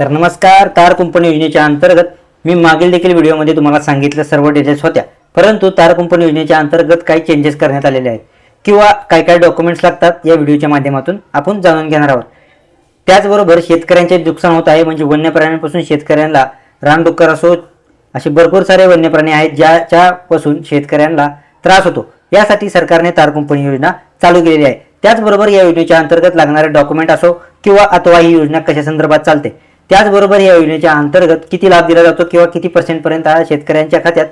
तर नमस्कार. तार कुंपण योजनेच्या अंतर्गत मी मागील देखील व्हिडिओमध्ये तुम्हाला सांगितलं सर्व डिटेल्स होत्या, परंतु तार कुंपण योजनेच्या अंतर्गत काही चेंजेस करण्यात आलेले आहेत किंवा काय डॉक्युमेंट्स लागतात या व्हिडिओच्या माध्यमातून आपण जाणून घेणार आहोत. त्याचबरोबर शेतकऱ्यांचे नुकसान होत आहे, म्हणजे वन्य प्राण्यांपासून शेतकऱ्यांना रानडुक्कर असो असे भरपूर सारे वन्य प्राणी आहेत ज्याच्यापासून शेतकऱ्यांना त्रास होतो. यासाठी सरकारने तार कुंपण योजना चालू केलेली आहे. त्याचबरोबर या योजनेच्या अंतर्गत लागणारे डॉक्युमेंट असो किंवा अथवा ही योजना कशा संदर्भात चालते, त्याचबरोबर या योजनेच्या अंतर्गत किती लाभ दिला जातो किंवा किती पर्सेंटपर्यंत शेतकऱ्यांच्या खात्यात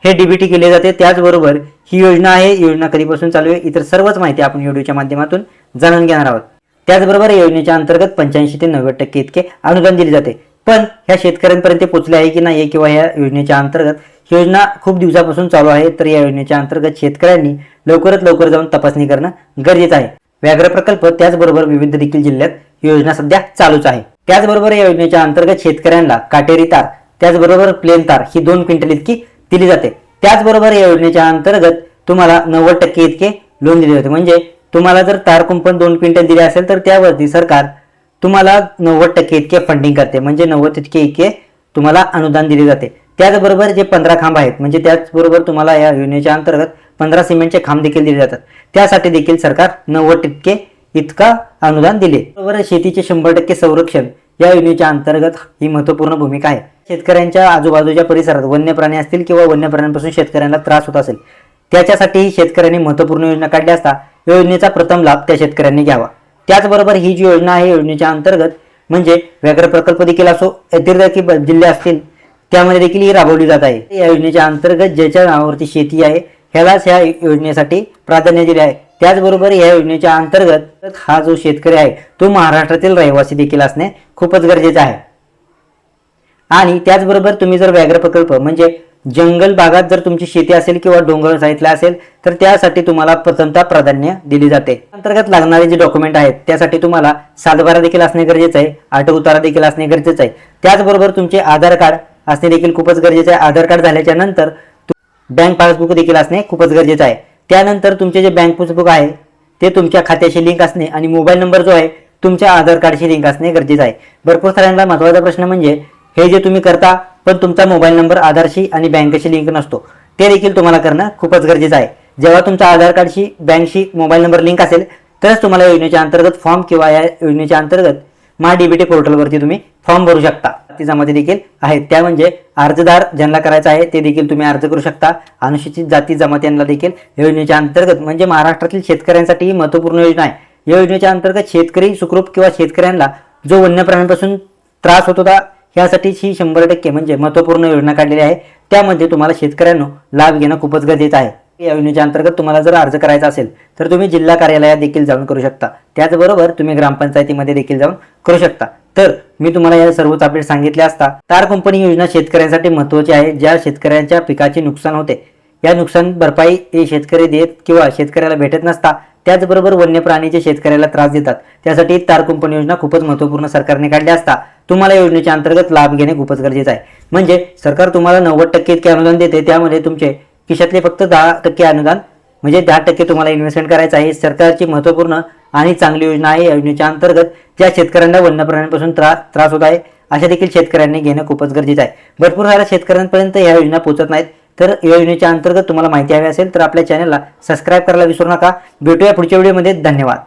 हे डीबीटी केले जाते, त्याचबरोबर ही योजना आहे, योजना कधीपासून चालू आहे, इतर सर्वच माहिती आपण व्हिडिओच्या माध्यमातून जाणून घेणार आहोत. त्याचबरोबर या योजनेच्या अंतर्गत 85 ते 90% इतके अनुदान दिले जाते. पण ह्या शेतकऱ्यांपर्यंत पोहोचले आहे की नाही, किंवा या योजनेच्या अंतर्गत योजना खूप दिवसापासून चालू आहे, तर या योजनेच्या अंतर्गत शेतकऱ्यांनी लवकरात लवकर जाऊन तपासणी करणं गरजेचं आहे. व्याघ्र प्रकल्प त्याचबरोबर विविध देखील जिल्ह्यात योजना सध्या चालूच आहे. त्याचबरोबर या योजनेच्या अंतर्गत शेतकऱ्यांना काटेरी तार त्याचबरोबर प्लेन तार ही 2 क्विंटल इतकी दिली जाते. त्याचबरोबर या योजनेच्या अंतर्गत तुम्हाला 90% इतके लोन दिले जाते. म्हणजे तुम्हाला जर तार कुंपण 2 क्विंटल दिले असेल तर त्यावरती सरकार तुम्हाला 90% इतके फंडिंग करते, म्हणजे 90% इतके तुम्हाला अनुदान दिले जाते. त्याचबरोबर जे 15 खांब आहेत, म्हणजे त्याचबरोबर तुम्हाला या योजनेच्या अंतर्गत 15 सिमेंटचे खांब देखील दिले जातात. त्यासाठी देखील सरकार 90% इतका अनुदान दिले. बरोबर शेतीचे 100% संरक्षण या योजनेच्या अंतर्गत ही महत्त्वपूर्ण भूमिका आहे. शेतकऱ्यांच्या आजूबाजूच्या परिसरात वन्य प्राणी असतील किंवा वन्य प्राण्यांपासून शेतकऱ्यांना त्रास होत असेल, त्याच्यासाठी शेतकऱ्यांनी महत्त्वपूर्ण योजना काढली असता योजनेचा प्रथम लाभ त्या शेतकऱ्यांनी घ्यावा. त्याचबरोबर ही जी योजना आहे, योजनेच्या अंतर्गत म्हणजे व्याघ्र प्रकल्प देखील असो, इतर जिल्हे असतील त्यामध्ये देखील ही राबवली जात आहे. या योजनेच्या अंतर्गत ज्याच्या नावावरती शेती आहे ह्यालाच ह्या योजनेसाठी प्राधान्य दिले आहे. त्याचबरोबर या योजनेच्या अंतर्गत हा जो शेतकरी आहे तो महाराष्ट्रातील रहिवासी देखील असणे खूपच गरजेचे आहे. आणि त्याचबरोबर तुम्ही जर व्याघ्र प्रकल्प म्हणजे जंगल भागात जर तुमची शेती असेल किंवा डोंगर साईडला असेल तर त्यासाठी तुम्हाला प्रथमतः प्राधान्य दिले जाते. अंतर्गत लागणारे जे डॉक्युमेंट आहेत त्यासाठी तुम्हाला सातबारा देखील असणे गरजेचे आहे, आठ उतारा देखील असणे गरजेचे आहे. त्याचबरोबर तुमचे आधार कार्ड असणे देखील खूपच गरजेचे आहे. आधार कार्ड झाल्याच्या नंतर बँक पासबुक देखील असणे खूपच गरजेचे आहे. त्यानंतर तुमचे जे बँक पासबुक आहे ते तुमच्या खात्याशी लिंक असणे आणि मोबाईल नंबर जो आहे तुमच्या आधार कार्डशी लिंक असणे गरजेचे आहे. भरपूर साऱ्यांना महत्त्वाचा प्रश्न म्हणजे हे जे तुम्ही करता पण तुमचा मोबाईल नंबर आधारशी आणि बँकेशी लिंक नसतो, ते देखील तुम्हाला करणं खूपच गरजेचं आहे. जेव्हा तुमचा आधार कार्डशी बँकशी मोबाईल नंबर लिंक असेल तरच तुम्हाला योजनेच्या अंतर्गत फॉर्म किंवा या योजनेच्या अंतर्गत मा डीबीटी पोर्टलवरती तुम्ही फॉर्म भरू शकता. ती जमाती देखील आहेत, त्या म्हणजे अर्जदार ज्यांना करायचा आहे ते देखील तुम्ही अर्ज करू शकता. अनुसूचित जाती जमातींना देखील योजनेच्या अंतर्गत म्हणजे महाराष्ट्रातील शेतकऱ्यांसाठी ही महत्त्वपूर्ण योजना आहे. या योजनेच्या अंतर्गत शेतकरी सुखरूप किंवा शेतकऱ्यांना जो वन्य प्राण्यांपासून त्रास होत होता यासाठीच ही 100% म्हणजे महत्त्वपूर्ण योजना काढलेली आहे. त्यामध्ये तुम्हाला शेतकऱ्यांना लाभ घेणं खूपच गरजेचं आहे. या योजनेच्या अंतर्गत तुम्हाला जर अर्ज करायचा असेल तर तुम्ही जिल्हा कार्यालयात देखील जाऊन करू शकता. त्याचबरोबर तुम्ही ग्रामपंचायतीमध्ये देखील जाऊन करू शकता. तर मी तुम्हाला या सर्वच अपडेट सांगितले असता. तार कुंपण योजना शेतकऱ्यांसाठी महत्त्वाची आहे. ज्या शेतकऱ्यांच्या पिकाचे नुकसान होते या नुकसान भरपाई हे शेतकरी देत किंवा शेतकऱ्याला भेटत नसता, त्याचबरोबर वन्य प्राणीचे शेतकऱ्याला त्रास देतात, त्यासाठी तार कुंपण योजना खूपच महत्त्वपूर्ण सरकारने काढली असता तुम्हाला योजनेच्या अंतर्गत लाभ घेणे खूपच गरजेचं आहे. म्हणजे सरकार तुम्हाला 90% इतके अनुदान देते, त्यामध्ये तुमचे खिशातले फक्त 10% अनुदान म्हणजे 10% तुम्हाला इन्व्हेस्टमेंट करायचं आहे. सरकारची महत्त्वपूर्ण आणि चांगली योजना आहे. या योजनेच्या अंतर्गत ज्या शेतकऱ्यांना वन्य प्राण्यांपासून त्रास होत आहे अशा देखील शेतकऱ्यांनी घेणं खूपच गरजेचं आहे. भरपूर साऱ्या शेतकऱ्यांपर्यंत या योजना पोहोचत नाहीत, तर या योजनेच्या अंतर्गत तुम्हाला माहिती हवी असेल तर आपल्या चॅनलला सबस्क्राईब करायला विसरू नका. भेटूया पुढच्या व्हिडिओमध्ये. धन्यवाद.